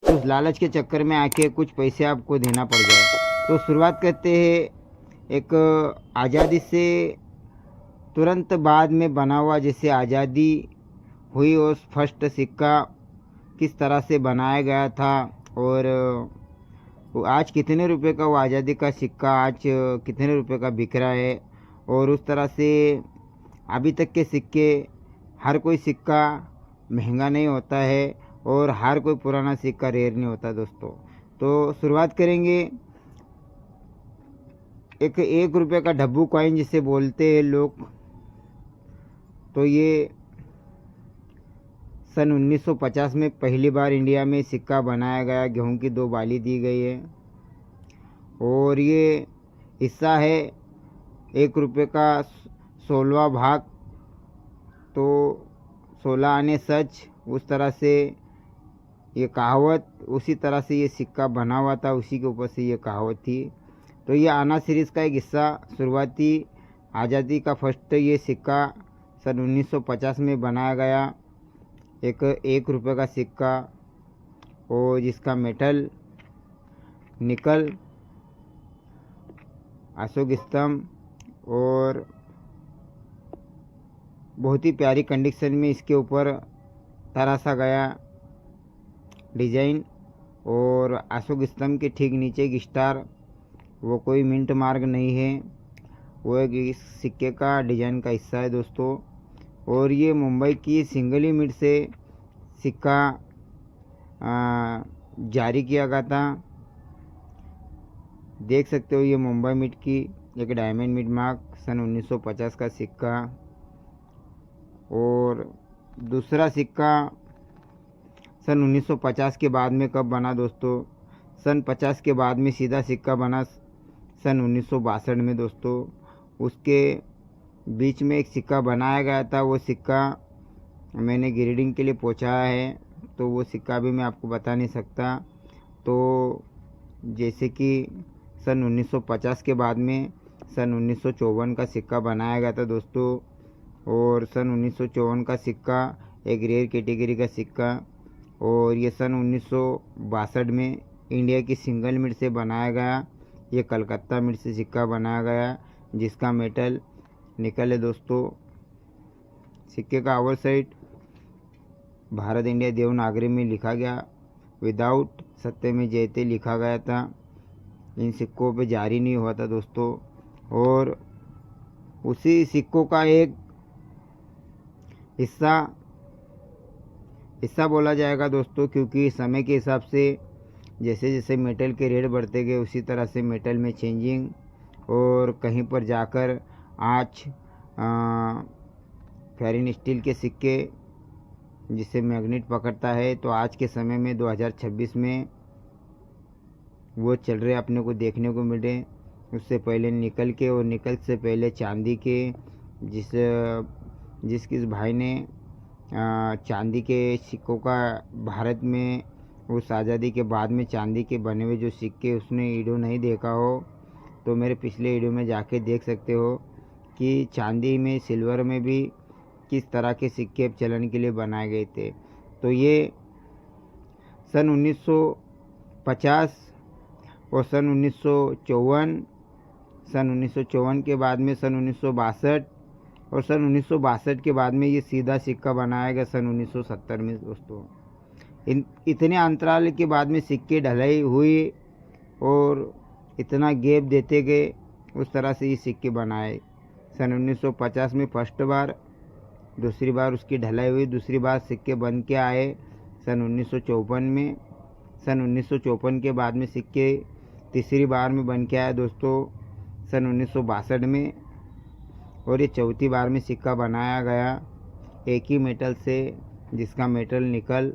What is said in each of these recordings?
उस लालच के चक्कर में आके कुछ पैसे आपको देना पड़ जाए। तो शुरुआत करते हैं एक आज़ादी से तुरंत बाद में बना हुआ, जैसे आज़ादी हुई उस फर्स्ट सिक्का किस तरह से बनाया गया था, और वो आज कितने रुपए का वो आज़ादी का सिक्का आज कितने रुपए का बिक रहा है। और उस तरह से अभी तक के सिक्के, हर कोई सिक्का महंगा नहीं होता है और हर कोई पुराना सिक्का रेयर नहीं होता दोस्तों। तो शुरुआत करेंगे एक रुपये का डब्बू कॉइन जिसे बोलते हैं लोग। तो ये सन 1950 में पहली बार इंडिया में सिक्का बनाया गया, गेहूं की 2 बाली दी गई है। और ये हिस्सा है 1 रुपये का 16वां भाग। तो 16 आने सच, उस तरह से ये कहावत, उसी तरह से ये सिक्का बना हुआ था, उसी के ऊपर से ये कहावत थी। तो ये आना सीरीज़ का एक हिस्सा, शुरुआती आज़ादी का फर्स्ट ये सिक्का सन 1950 में बनाया गया, एक रुपये का सिक्का, और जिसका मेटल निकल, अशोक स्तंभ, और बहुत ही प्यारी कंडीशन में इसके ऊपर तराशा गया डिजाइन। और अशोक स्तंभ के ठीक नीचे एक स्टार, वो कोई मिंट मार्क नहीं है, वो एक इस सिक्के का डिजाइन का हिस्सा है दोस्तों। और ये मुंबई की सिंगल मिंट से सिक्का जारी किया गया था। देख सकते हो ये मुंबई मिंट की एक डायमंड मिंट मार्क सन 1950 का सिक्का। और दूसरा सिक्का सन 1950 के बाद में कब बना दोस्तों? सन 50 के बाद में सीधा सिक्का बना सन 1962 में दोस्तों। उसके बीच में एक सिक्का बनाया गया था, वो सिक्का मैंने ग्रेडिंग के लिए पहुंचाया है, तो वो सिक्का भी मैं आपको बता नहीं सकता। तो जैसे कि सन 1950 के बाद में सन 1954 का सिक्का बनाया गया था दोस्तों। और सन 1954 का सिक्का एक रेयर कैटेगरी का सिक्का, और ये सन 1962 में इंडिया की सिंगल मिंट से बनाया गया, ये कलकत्ता मिंट से सिक्का बनाया गया, जिसका मेटल निकल है दोस्तों। सिक्के का over side Bharat India Devanagari में लिखा गया, विदाउट सत्य में जयते लिखा गया था। इन सिक्कों पे जारी नहीं हुआ था दोस्तों। और उसी सिक्कों का एक हिस्सा बोला जाएगा दोस्तों, क्योंकि समय के हिसाब से जैसे जैसे मेटल के रेट बढ़ते गए, उसी तरह से मेटल में चेंजिंग, और कहीं पर जाकर आज फेरिन स्टील के सिक्के जिसे मैग्नेट पकड़ता है, तो आज के समय में 2026 में वो चल रहे अपने को देखने को मिले। उससे पहले निकल के, और निकल से पहले चांदी के, जिस भाई ने चांदी के सिक्कों का भारत में उस आज़ादी के बाद में चांदी के बने हुए जो सिक्के, उसने वीडियो नहीं देखा हो तो मेरे पिछले वीडियो में जाके देख सकते हो कि चांदी में, सिल्वर में भी किस तरह के सिक्के चलन के लिए बनाए गए थे। तो ये सन 1950 और सन 1954, सन 1954 के बाद में सन 1962, और सन 1962 के बाद में ये सीधा सिक्का बनाया गया सन 1970 में दोस्तों। इतने अंतराल के बाद में सिक्के ढलाई हुई और इतना गैप देते गए, उस तरह से ये सिक्के बनाए। सन 1950 में फर्स्ट बार, दूसरी बार उसकी ढलाई हुई, दूसरी बार सिक्के बन के आए सन 1954 में। सन 1954 के बाद में सिक्के तीसरी बार में बन के आया दोस्तों सन 1962 में। और ये चौथी बार में सिक्का बनाया गया एक ही मेटल से, जिसका मेटल निकल।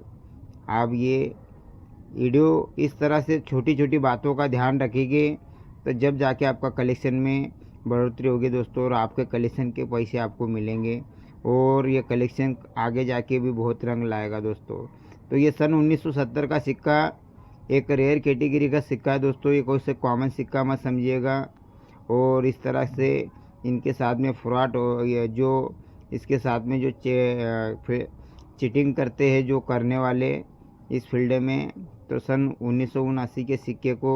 अब ये वीडियो इस तरह से छोटी छोटी बातों का ध्यान रखेंगे, तो जब जाके आपका कलेक्शन में बढ़ोतरी होगी दोस्तों, और आपके कलेक्शन के पैसे आपको मिलेंगे, और ये कलेक्शन आगे जाके भी बहुत रंग लाएगा दोस्तों। तो ये सन 1970 का सिक्का एक रेयर कैटेगरी का सिक्का है दोस्तों, ये कोई से कॉमन सिक्का मत समझिएगा। और इस तरह से इनके साथ में फ्रॉड, जो इसके साथ में जो चीटिंग करते हैं जो करने वाले, इस फील्ड में। तो सन 1979 के सिक्के को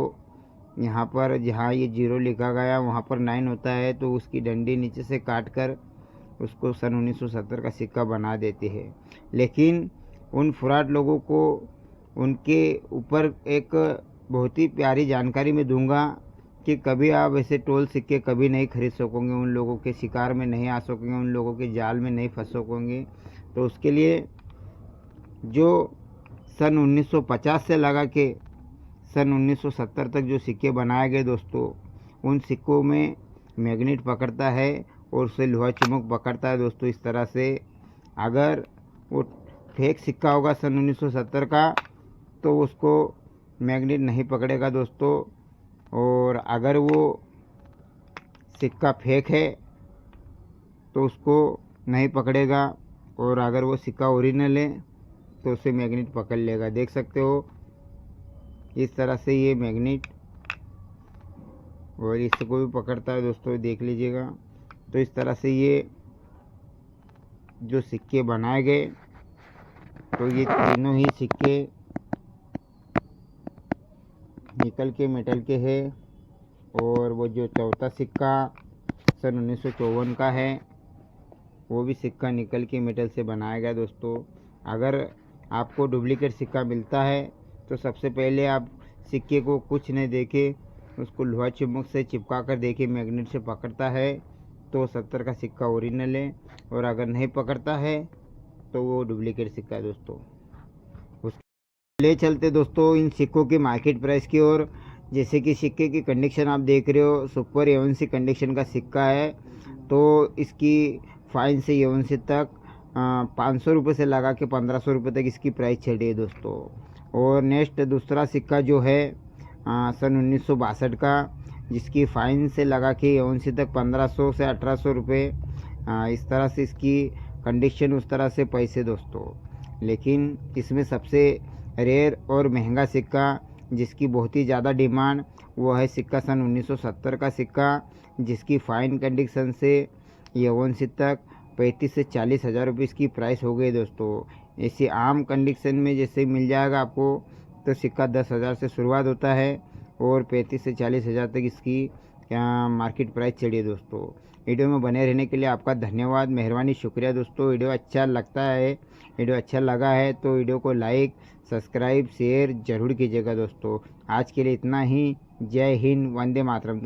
यहाँ पर जहाँ ये 0 लिखा गया वहाँ पर 9 होता है, तो उसकी डंडी नीचे से काट कर उसको सन 1970 का सिक्का बना देते हैं। लेकिन उन फ्रॉड लोगों को उनके ऊपर एक बहुत ही प्यारी जानकारी मैं दूंगा कि कभी आप ऐसे टोल सिक्के कभी नहीं खरीद सकोगे, उन लोगों के शिकार में नहीं आ सकोगे, उन लोगों के जाल में नहीं फंस सकोगे। तो उसके लिए जो सन 1950 से लगा के सन 1970 तक जो सिक्के बनाए गए दोस्तों, उन सिक्कों में मैग्नेट पकड़ता है और उसे लोहा चुम्बक पकड़ता है दोस्तों। इस तरह से अगर वो फेक सिक्का होगा सन 1970 का तो उसको मैग्नेट नहीं पकड़ेगा दोस्तों, और अगर वो सिक्का फेक है तो उसको नहीं पकड़ेगा, और अगर वो सिक्का ओरिजिनल है तो उसे मैग्नेट पकड़ लेगा। देख सकते हो इस तरह से ये मैग्नेट, और इसको भी पकड़ता है दोस्तों, देख लीजिएगा। तो इस तरह से ये जो सिक्के बनाए गए, तो ये तीनों ही सिक्के निकल के मेटल के हैं, और वो जो चौथा सिक्का सन 1954 का है वो भी सिक्का निकल के मेटल से बनाया गया दोस्तों। अगर आपको डुप्लीकेट सिक्का मिलता है तो सबसे पहले आप सिक्के को कुछ नहीं देखे उसको लोहा चुम्बक से चिपका कर देखिए, मैग्नेट से पकड़ता है तो 70 का सिक्का ओरिजिनल है, और अगर नहीं पकड़ता है तो वो डुप्लीकेट सिक्का है दोस्तों। ले चलते दोस्तों इन सिक्कों की मार्केट प्राइस की ओर। जैसे कि सिक्के की कंडीशन आप देख रहे हो, सुपर A1C कंडीशन का सिक्का है, तो इसकी फाइन से A1C तक 500 रुपये से लगा के 1500 रुपये तक इसकी प्राइस चल रही है दोस्तों। और नेक्स्ट दूसरा सिक्का जो है सन 1962 का, जिसकी फाइन से लगा के A1C तक 1500 से 1800 रुपये, इस तरह से इसकी कंडीशन, उस तरह से पैसे दोस्तों। लेकिन इसमें सबसे रेयर और महंगा सिक्का जिसकी बहुत ही ज़्यादा डिमांड, वो है सिक्का सन 1970 का सिक्का, जिसकी फाइन कंडीशन से A1C तक 35 से 40 हज़ार रुपये इसकी प्राइस हो गई दोस्तों। ऐसे आम कंडीशन में जैसे मिल जाएगा आपको, तो सिक्का 10,000 से शुरुआत होता है और 35 से 40 हज़ार तक इसकी मार्केट प्राइस चढ़ी है दोस्तों। वीडियो में बने रहने के लिए आपका धन्यवाद, मेहरबानी, शुक्रिया दोस्तों। वीडियो अच्छा लगता है, वीडियो अच्छा लगा है तो वीडियो को लाइक, सब्सक्राइब, शेयर जरूर कीजिएगा दोस्तों। आज के लिए इतना ही। जय हिंद, वंदे मातरम।